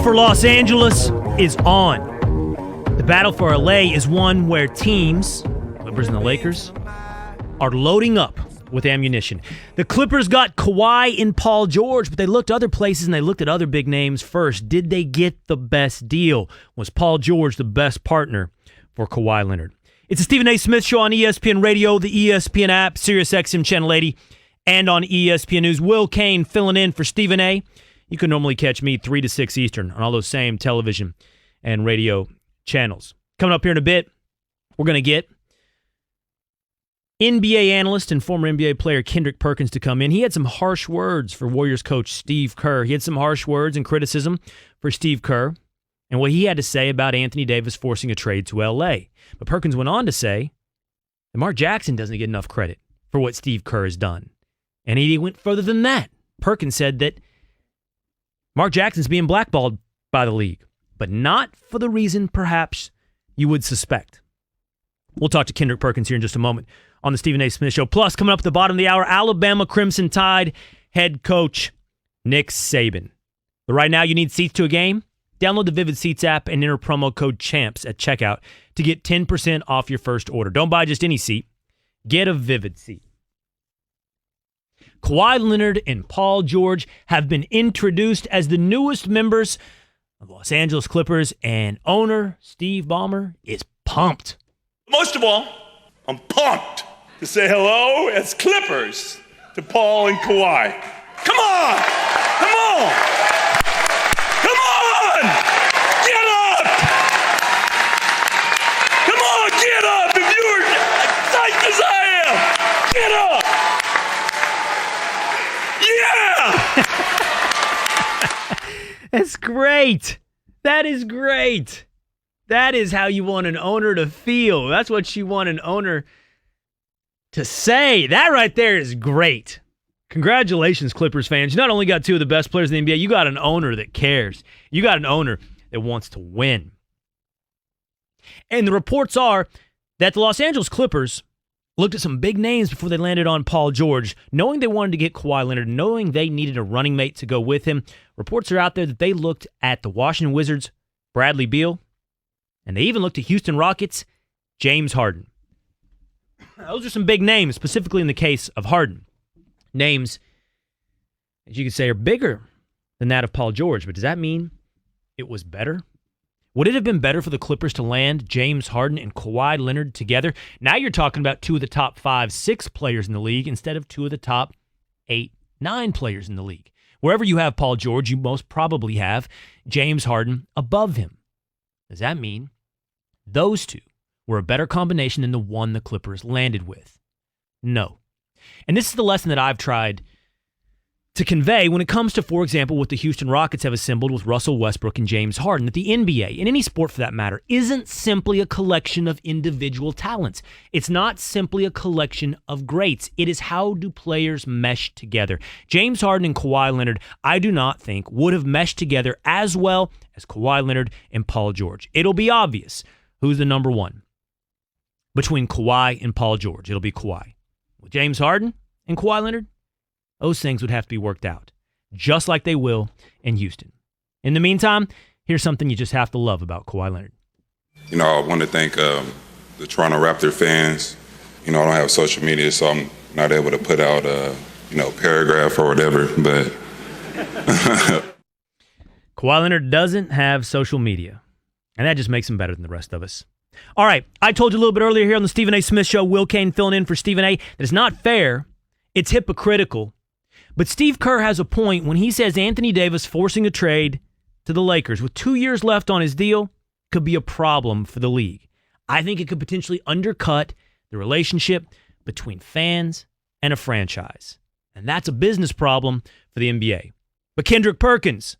for Los Angeles is on. The battle for LA is one where teams, Clippers and the Lakers, are loading up with ammunition. The Clippers got Kawhi and Paul George, but they looked other places and they looked at other big names first. Did they get the best deal? Was Paul George the best partner for Kawhi Leonard? It's the Stephen A. Smith Show on ESPN Radio, the ESPN app, SiriusXM Channel 80, and on ESPN News. Will Cain filling in for Stephen A. You can normally catch me 3 to 6 Eastern on all those same television and radio channels. Coming up here in a bit, we're going to get NBA analyst and former NBA player Kendrick Perkins to come in. He had some harsh words for Warriors coach Steve Kerr. He had some harsh words and criticism for Steve Kerr and what he had to say about Anthony Davis forcing a trade to L.A. But Perkins went on to say that Mark Jackson doesn't get enough credit for what Steve Kerr has done. And he went further than that. Perkins said that Mark Jackson's being blackballed by the league, but not for the reason perhaps you would suspect. We'll talk to Kendrick Perkins here in just a moment on the Stephen A. Smith Show. Plus, coming up at the bottom of the hour, Alabama Crimson Tide head coach Nick Saban. But right now, you need seats to a game? Download the Vivid Seats app and enter promo code CHAMPS at checkout to get 10% off your first order. Don't buy just any seat. Get a Vivid seat. Kawhi Leonard and Paul George have been introduced as the newest members of the Los Angeles Clippers, and owner Steve Ballmer is pumped. Most of all, I'm pumped to say hello as Clippers to Paul and Kawhi. Come on! Come on! Come on! Get up! Come on, get up! If you're psyched as I am, get up! Yeah! That's great. That is great. That is how you want an owner to feel. That's what you want an owner to say. That right there is great. Congratulations, Clippers fans. You not only got two of the best players in the NBA, you got an owner that cares. You got an owner that wants to win. And the reports are that the Los Angeles Clippers looked at some big names before they landed on Paul George, knowing they wanted to get Kawhi Leonard, knowing they needed a running mate to go with him. Reports are out there that they looked at the Washington Wizards' Bradley Beal, and they even looked at Houston Rockets' James Harden. Those are some big names, specifically in the case of Harden. Names, as you could say, are bigger than that of Paul George, but does that mean it was better? Would it have been better for the Clippers to land James Harden and Kawhi Leonard together? Now you're talking about two of the top 5, 6 players in the league instead of two of the top 8, 9 players in the league. Wherever you have Paul George, you most probably have James Harden above him. Does that mean those two were a better combination than the one the Clippers landed with? No. And this is the lesson that I've tried to convey when it comes to, for example, what the Houston Rockets have assembled with Russell Westbrook and James Harden, that the NBA, in any sport for that matter, isn't simply a collection of individual talents. It's not simply a collection of greats. It is how do players mesh together. James Harden and Kawhi Leonard, I do not think, would have meshed together as well as Kawhi Leonard and Paul George. It'll be obvious who's the number one between Kawhi and Paul George. It'll be Kawhi. With James Harden and Kawhi Leonard, those things would have to be worked out, just like they will in Houston. In the meantime, here's something you just have to love about Kawhi Leonard. You know, I want to thank the Toronto Raptor fans. You know, I don't have social media, so I'm not able to put out a, paragraph or whatever, but... Kawhi Leonard doesn't have social media, and that just makes him better than the rest of us. All right, I told you a little bit earlier here on the Stephen A. Smith Show, Will Cain filling in for Stephen A., that it's not fair, it's hypocritical. But Steve Kerr has a point when he says Anthony Davis forcing a trade to the Lakers with 2 years left on his deal could be a problem for the league. I think it could potentially undercut the relationship between fans and a franchise. And that's a business problem for the NBA. But Kendrick Perkins,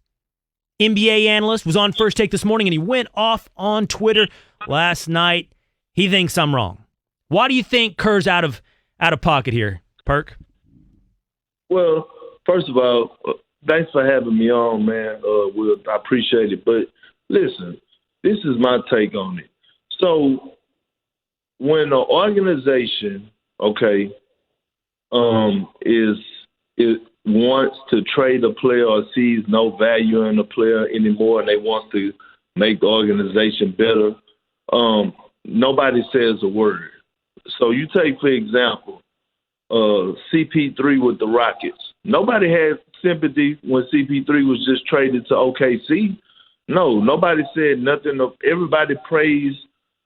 NBA analyst, was on First Take this morning, and he went off on Twitter last night. He thinks I'm wrong. Why do you think Kerr's out of pocket here, Perk? Well, first of all, thanks for having me on, man. Will, I appreciate it. But listen, this is my take on it. So when an organization, is wants to trade a player or sees no value in a player anymore, and they want to make the organization better, nobody says a word. So you take, for example, CP3 with the Rockets. Nobody had sympathy when CP3 was just traded to OKC. No, nobody said nothing. Everybody praised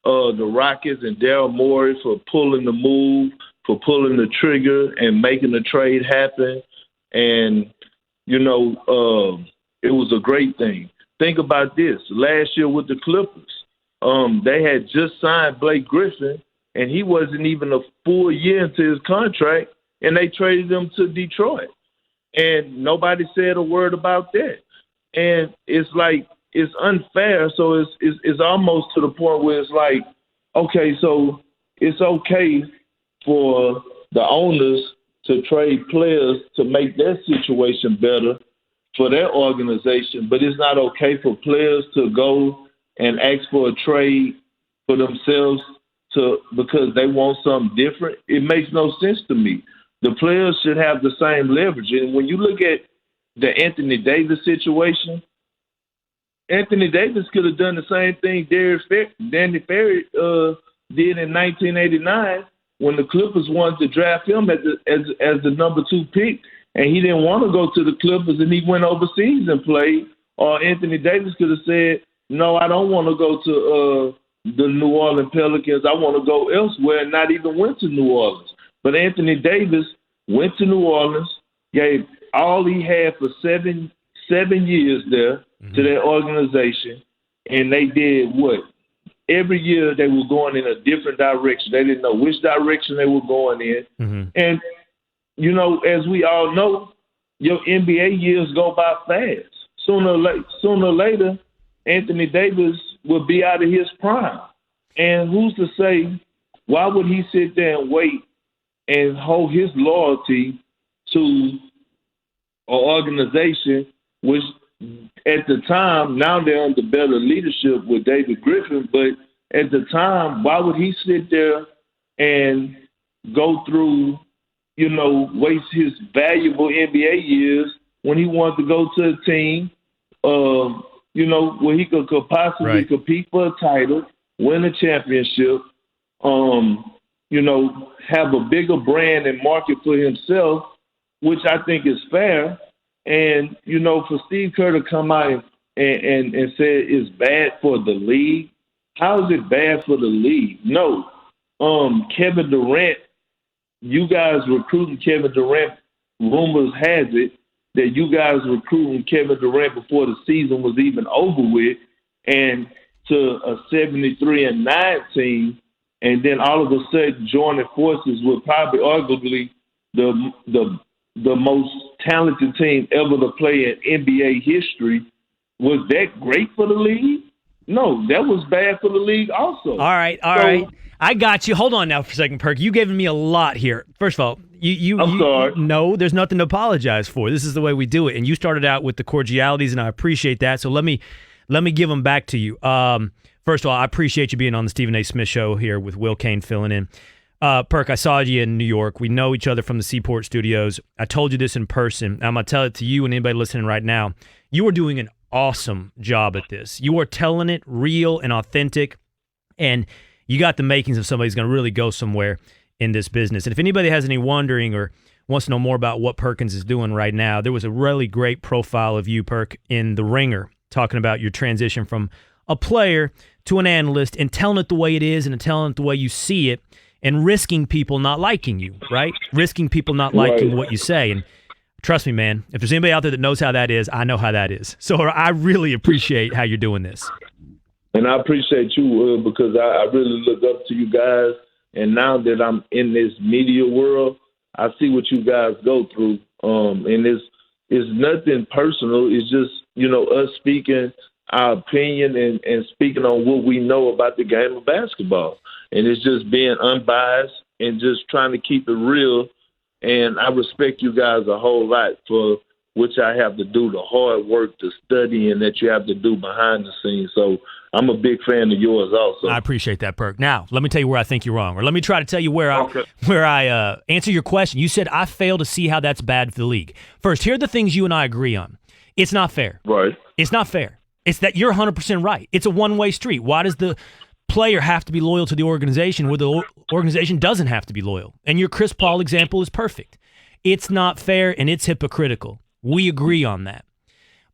the Rockets and Daryl Morey for pulling the move, for pulling the trigger and making the trade happen. And, you know, it was a great thing. Think about this. Last year with the Clippers, they had just signed Blake Griffin, and he wasn't even a full year into his contract, and they traded him to Detroit. And nobody said a word about that. And it's like, it's unfair. So it's almost to the point where it's like, okay, so it's okay for the owners to trade players to make their situation better for their organization, but it's not okay for players to go and ask for a trade for themselves because they want something different. It makes no sense to me. The players should have the same leverage. And when you look at the Anthony Davis situation, Anthony Davis could have done the same thing Danny Ferry did in 1989 when the Clippers wanted to draft him as the number 2 pick, and he didn't want to go to the Clippers, and he went overseas and played. Or Anthony Davis could have said, no, I don't want to go to the New Orleans Pelicans. I want to go elsewhere, and not even went to New Orleans. But Anthony Davis went to New Orleans, gave all he had for seven years there to that organization, and they did what? Every year they were going in a different direction. They didn't know which direction they were going in. Mm-hmm. And, you know, as we all know, your NBA years go by fast. Sooner or later, Anthony Davis will be out of his prime. And who's to say, why would he sit there and wait and hold his loyalty to an organization which at the time, now they're under better leadership with David Griffin, but at the time, why would he sit there and go through, you know, waste his valuable NBA years when he wanted to go to a team, you know, where he could possibly compete for a title, win a championship, you know, have a bigger brand and market for himself, which I think is fair. And, you know, for Steve Kerr to come out and say it's bad for the league, how is it bad for the league? No. Kevin Durant, you guys recruiting Kevin Durant, rumors has it that you guys recruiting Kevin Durant before the season was even over with, and to a 73-9 team, and then all of a sudden joining forces with probably arguably the most talented team ever to play in NBA history. Was that great for the league? No, that was bad for the league also. All right. I got you. Hold on now for a second, Perk. You gave me a lot here. First of all, I'm sorry. No, there's nothing to apologize for. This is the way we do it. And you started out with the cordialities, and I appreciate that. So let me give them back to you. First of all, I appreciate you being on the Stephen A. Smith Show here with Will Cain filling in. Perk, I saw you in New York. We know each other from the Seaport Studios. I told you this in person. I'm going to tell it to you and anybody listening right now. You are doing an awesome job at this. You are telling it real and authentic, and you got the makings of somebody who's going to really go somewhere in this business. And if anybody has any wondering or wants to know more about what Perkins is doing right now, there was a really great profile of you, Perk, in The Ringer, talking about your transition from a player to an analyst and telling it the way it is and telling it the way you see it, and risking people not liking you, right? Risking people not liking what you say. And trust me, man, if there's anybody out there that knows how that is, I know how that is. So I really appreciate how you're doing this. And I appreciate you, because I really look up to you guys. And now that I'm in this media world, I see what you guys go through. And it's nothing personal. It's just, you know, us speaking our opinion and speaking on what we know about the game of basketball. And it's just being unbiased and just trying to keep it real. And I respect you guys a whole lot for which I have to do, the hard work, the studying that you have to do behind the scenes. So I'm a big fan of yours also. I appreciate that, Perk. Now, let me tell you where I think you're wrong, or let me try to tell you where I answer your question. You said I fail to see how that's bad for the league. First, here are the things you and I agree on. It's not fair. Right. It's not fair. It's that you're 100% right. It's a one-way street. Why does the player have to be loyal to the organization where the organization doesn't have to be loyal? And your Chris Paul example is perfect. It's not fair and it's hypocritical. We agree on that.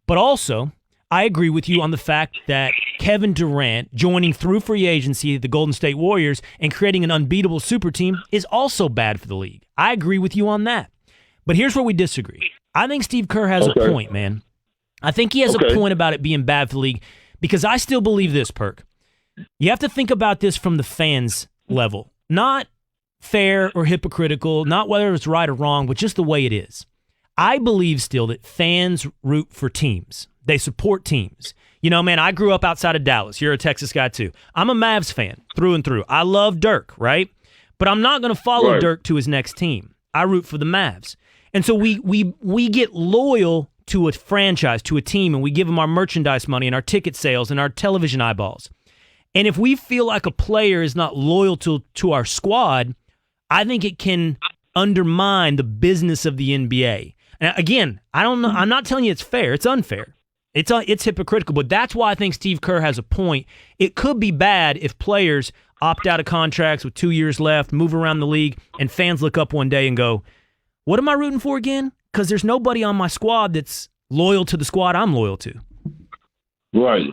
But also, I agree with you on the fact that Kevin Durant joining through free agency the Golden State Warriors and creating an unbeatable super team is also bad for the league. I agree with you on that. But here's where we disagree. I think Steve Kerr has a point, man. I think he has a point about it being bad for the league because I still believe this, Perk. You have to think about this from the fans' level. Not fair or hypocritical, not whether it's right or wrong, but just the way it is. I believe still that fans root for teams. They support teams. You know, man, I grew up outside of Dallas. You're a Texas guy too. I'm a Mavs fan through and through. I love Dirk, right? But I'm not going to follow Dirk to his next team. I root for the Mavs. And so we get loyal to a franchise, to a team, and we give them our merchandise money and our ticket sales and our television eyeballs. And if we feel like a player is not loyal to our squad, I think it can undermine the business of the NBA. And again, I don't know. I'm not telling you it's fair. It's unfair. It's hypocritical, but that's why I think Steve Kerr has a point. It could be bad if players opt out of contracts with 2 years left, move around the league, and fans look up one day and go, what am I rooting for again? Because there's nobody on my squad that's loyal to the squad I'm loyal to. Right.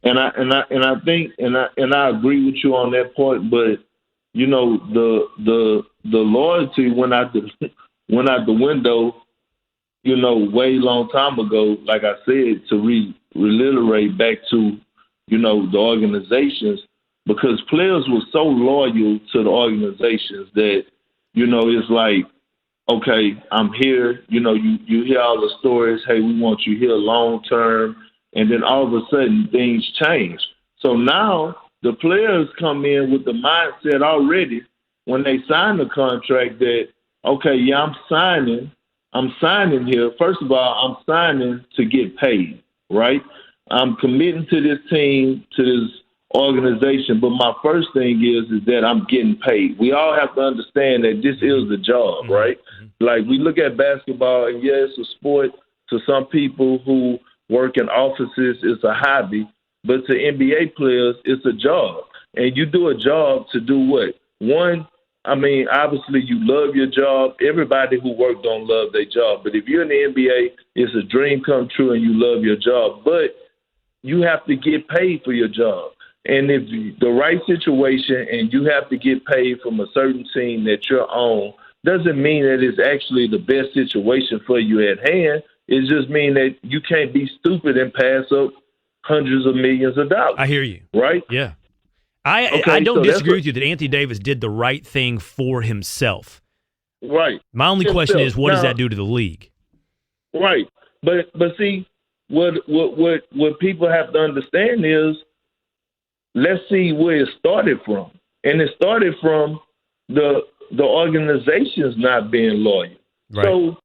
And I think I agree with you on that point, but you know the loyalty went out the window. You know, way long time ago, like I said, to reiterate back to, you know, the organizations, because players were so loyal to the organizations that, you know, it's like, okay, I'm here. You know, you hear all the stories. Hey, we want you here long term. And then all of a sudden things change. So now the players come in with the mindset already when they sign the contract that, okay, yeah, I'm signing here. First of all, I'm signing to get paid, right? I'm committing to this team, to this organization, but my first thing is that I'm getting paid. We all have to understand that this is a job, right? Like, we look at basketball, and yeah, it's a sport. To some people who work in offices, it's a hobby, but to NBA players, it's a job. And you do a job to do what? One, I mean, obviously you love your job. Everybody who works don't love their job. But if you're in the NBA, it's a dream come true and you love your job. But you have to get paid for your job. And if the right situation and you have to get paid from a certain team that you're on, doesn't mean that it's actually the best situation for you at hand. It just means that you can't be stupid and pass up hundreds of millions of dollars. I hear you. Right? Yeah. I don't disagree with you that Anthony Davis did the right thing for himself. Right. My only question is, what does that do to the league? Right. But see, what people have to understand is, let's see where it started from. And it started from the organizations not being loyal. Right. So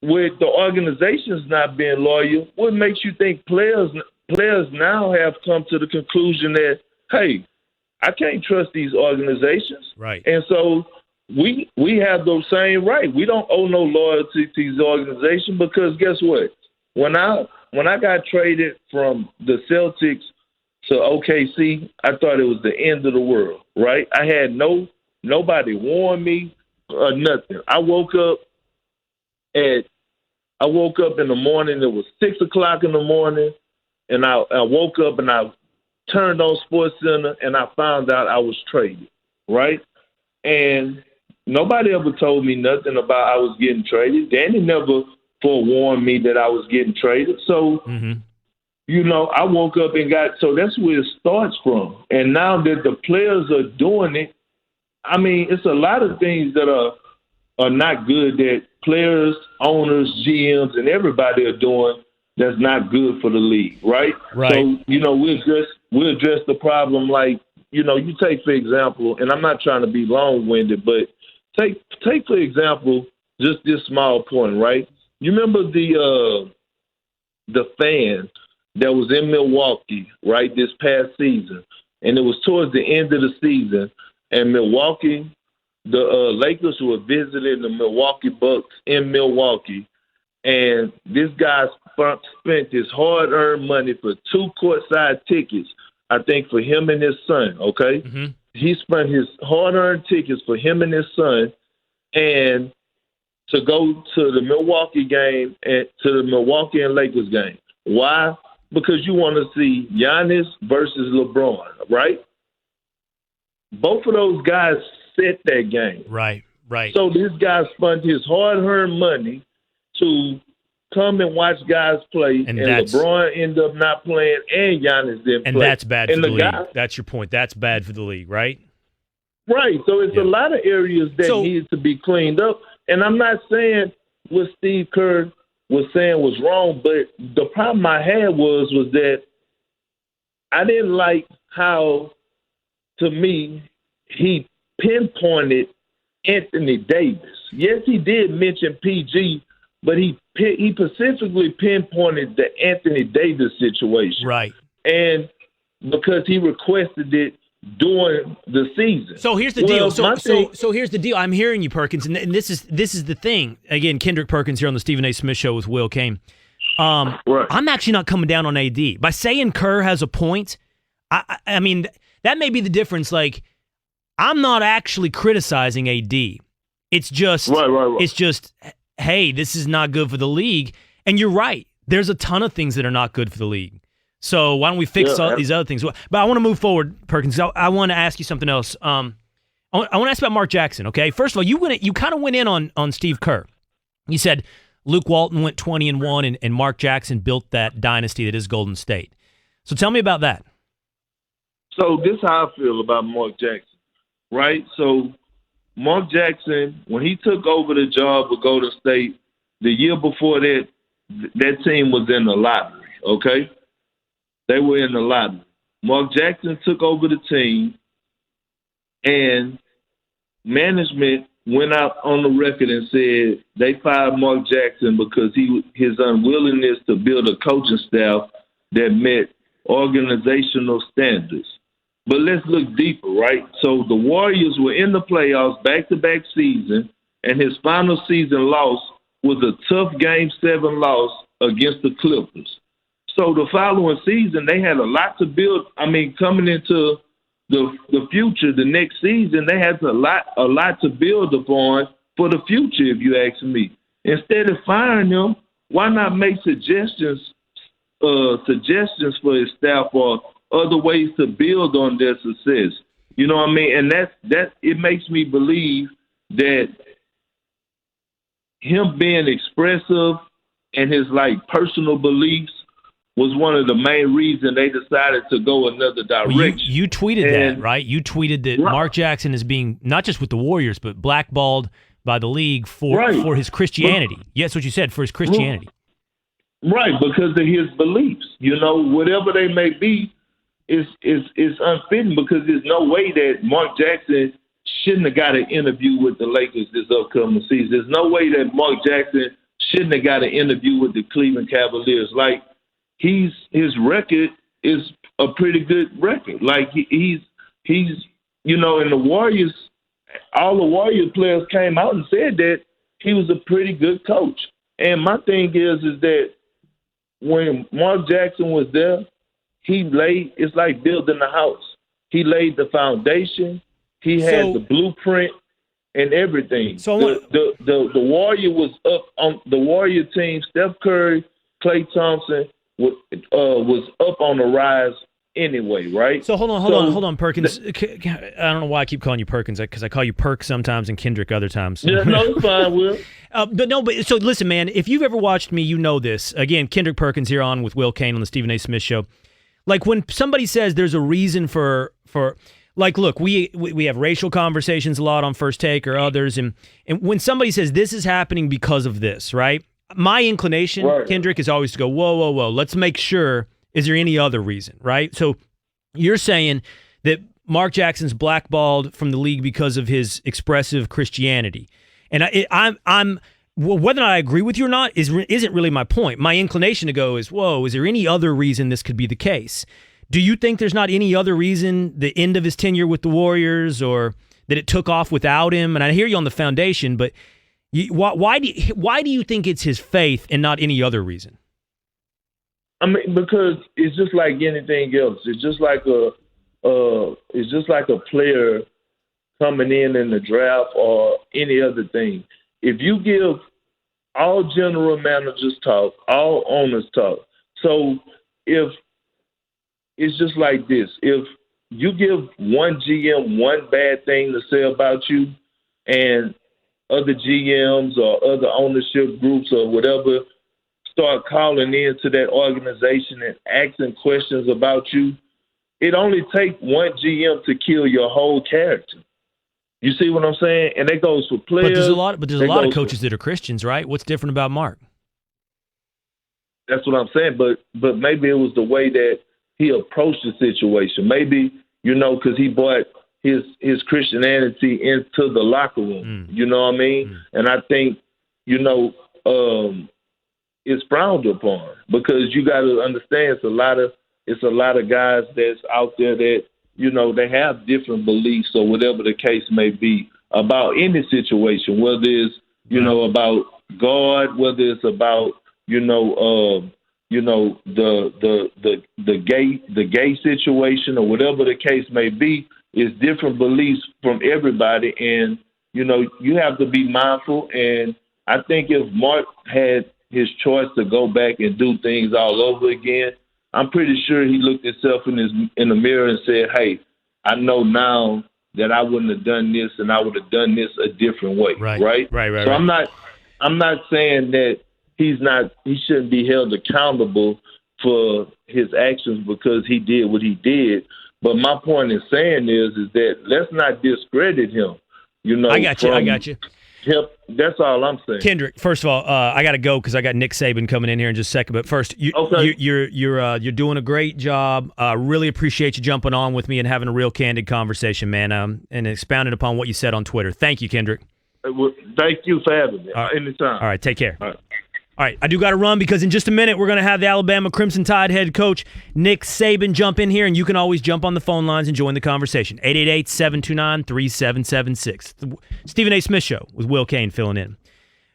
with the organizations not being loyal, what makes you think players now have come to the conclusion that, hey, I can't trust these organizations. Right. And so we have those same rights. We don't owe no loyalty to these organizations because guess what? When I got traded from the Celtics to OKC, I thought it was the end of the world, right? I had nobody warned me or nothing. I woke up in the morning. It was 6 o'clock in the morning, and I woke up and I turned on SportsCenter, and I found out I was traded, right? And nobody ever told me nothing about I was getting traded. Danny never forewarned me that I was getting traded. So, you know, I woke up and so that's where it starts from. And now that the players are doing it, I mean, it's a lot of things that are not good that players, owners, GMs, and everybody are doing that's not good for the league, right? Right. So, you know, we address the problem like, you know, you take, for example, and I'm not trying to be long-winded, but take for example, just this small point, right? You remember the fan that was in Milwaukee, right, this past season. And it was towards the end of the season. And Milwaukee, the Lakers were visiting the Milwaukee Bucks in Milwaukee. And this guy spent his hard-earned money for 2 courtside tickets, I think, for him and his son, okay? Mm-hmm. He spent his hard-earned tickets for him and his son and to go to the Milwaukee game and to the Milwaukee and Lakers game. Why? Because you want to see Giannis versus LeBron, right? Both of those guys set that game. Right. So this guy spent his hard-earned money to come and watch guys play, and LeBron ended up not playing, and Giannis didn't play. And that's bad for the league. Guy, that's your point. That's bad for the league, right? Right. So it's a lot of areas that needed to be cleaned up. And I'm not saying what Steve Kerr was saying was wrong, but the problem I had was that I didn't like how, to me, he pinpointed Anthony Davis. Yes, he did mention PG, but he specifically pinpointed the Anthony Davis situation. Right. And because he requested it during the season. So here's the deal. So here's the deal. I'm hearing you, Perkins, and this is the thing. Again, Kendrick Perkins here on the Stephen A. Smith Show with Will Cain. Right. I'm actually not coming down on AD. By saying Kerr has a point, I mean, that may be the difference. Like, I'm not actually criticizing AD. It's just, right. It's just, hey, this is not good for the league. And you're right. There's a ton of things that are not good for the league. So why don't we fix these other things? But I want to move forward, Perkins. I want to ask you something else. I want to ask about Mark Jackson, okay? First of all, you kind of went in on Steve Kerr. You said Luke Walton went 20-1, and Mark Jackson built that dynasty that is Golden State. So tell me about that. So this is how I feel about Mark Jackson, right? So Mark Jackson, when he took over the job with Golden State, the year before that, that team was in the lottery, okay? They were in the lottery. Mark Jackson took over the team, and management went out on the record and said they fired Mark Jackson because his unwillingness to build a coaching staff that met organizational standards. But let's look deeper, right? So the Warriors were in the playoffs back-to-back season, and his final season loss was a tough Game 7 loss against the Clippers. So the following season, they had a lot to build. I mean, coming into the future, the next season, they had a lot to build upon for the future, if you ask me. Instead of firing him, why not make suggestions for his staff or other ways to build on their success? You know what I mean? And that it makes me believe that him being expressive and his personal beliefs was one of the main reasons they decided to go another direction. Well, you tweeted that, right? You tweeted that Mark Jackson is being, not just with the Warriors, but blackballed by the league for his Christianity. Yes, what you said, for his Christianity. Right, because of his beliefs. You know, whatever they may be, is unfitting because there's no way that Mark Jackson shouldn't have got an interview with the Lakers this upcoming season. There's no way that Mark Jackson shouldn't have got an interview with the Cleveland Cavaliers. His record is a pretty good record. He's you know, and the Warriors, all the Warrior players came out and said that he was a pretty good coach. And my thing is that when Mark Jackson was there, it's like building a house. He laid the foundation. He had the blueprint and everything. So the Warrior was up on the Warrior team. Steph Curry, Klay Thompson was up on the rise anyway, right? So hold on, Perkins. I don't know why I keep calling you Perkins, because I call you Perk sometimes and Kendrick other times. Yeah, no, it's fine, Will. But so listen, man, if you've ever watched me, you know this. Again, Kendrick Perkins here on with Will Cain on the Stephen A. Smith Show. Like when somebody says there's a reason for look, we have racial conversations a lot on First Take or others, and when somebody says this is happening because of this, right? My inclination, right, Kendrick, is always to go, whoa, let's make sure, is there any other reason, right? So you're saying that Mark Jackson's blackballed from the league because of his expressive Christianity. And Well, whether or not I agree with you or not isn't really my point. My inclination to go is, whoa, is there any other reason this could be the case? Do you think there's not any other reason the end of his tenure with the Warriors or that it took off without him? And I hear you on the foundation, but why do you think it's his faith and not any other reason? I mean, because it's just like anything else. It's just like a player coming in the draft or any other thing. If you give all general managers talk, all owners talk. So if it's just like this, if you give one GM one bad thing to say about you and other GMs or other ownership groups or whatever start calling into that organization and asking questions about you, it only takes one GM to kill your whole character. You see what I'm saying? And that goes for players. But there's a lot of coaches that are Christians, right? What's different about Mark? That's what I'm saying. But maybe it was the way that he approached the situation. Maybe, because he brought his Christianity into the locker room. You know what I mean? And I think, it's frowned upon because you got to understand it's a lot of guys that's out there that, they have different beliefs or whatever the case may be about any situation, whether it's, about God, whether it's about, the gay situation or whatever the case may be. It's different beliefs from everybody. And, you have to be mindful. And I think if Mark had his choice to go back and do things all over again, I'm pretty sure he looked himself in the mirror and said, hey, I know now that I wouldn't have done this and I would have done this a different way. Right. So I'm not saying that he shouldn't be held accountable for his actions because he did what he did. But my point in saying is that let's not discredit him. I got you. That's all I'm saying. Kendrick, first of all, I got to go because I got Nick Saban coming in here in just a second. But first, you're doing a great job. Really appreciate you jumping on with me and having a real candid conversation, man, and expounding upon what you said on Twitter. Thank you, Kendrick. Well, thank you for having me. Anytime. All right, take care. All right, I do got to run because in just a minute we're going to have the Alabama Crimson Tide head coach Nick Saban jump in here, and you can always jump on the phone lines and join the conversation. 888-729-3776. Stephen A. Smith Show with Will Cain filling in.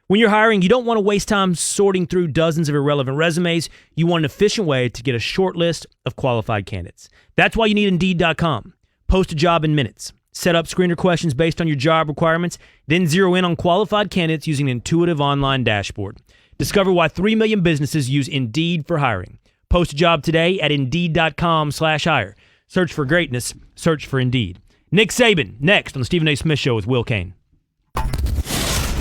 When you're hiring, you don't want to waste time sorting through dozens of irrelevant resumes. You want an efficient way to get a short list of qualified candidates. That's why you need Indeed.com. Post a job in minutes. Set up screener questions based on your job requirements, then zero in on qualified candidates using an intuitive online dashboard. Discover why 3 million businesses use Indeed for hiring. Post a job today at Indeed.com/hire. Search for greatness. Search for Indeed. Nick Saban, next on the Stephen A. Smith Show with Will Cain.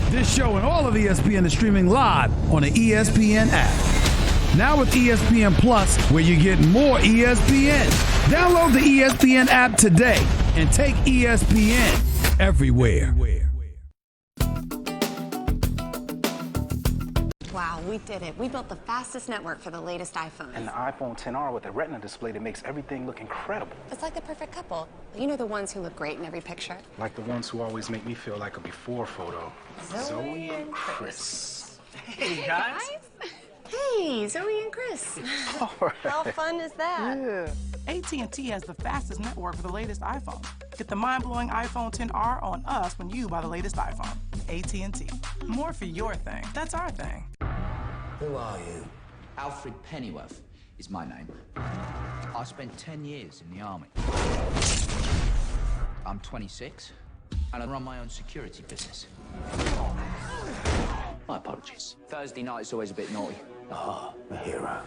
This show and all of ESPN is streaming live on the ESPN app. Now with ESPN Plus, where you get more ESPN. Download the ESPN app today and take ESPN everywhere. Wow, we did it. We built the fastest network for the latest iPhone. And the iPhone XR with a Retina display that makes everything look incredible. It's like the perfect couple. You know, the ones who look great in every picture. Like the ones who always make me feel like a before photo. Zoe and Chris. Hey, guys. Hey, Zoe and Chris. All right. How fun is that? Yeah. AT&T has the fastest network for the latest iPhone. Get the mind-blowing iPhone XR on us when you buy the latest iPhone. AT&T. More for your thing. That's our thing. Who are you? Alfred Pennyworth is my name. I spent 10 years in the army. I'm 26, and I run my own security business. My apologies. Thursday night's always a bit naughty. Oh, a hero.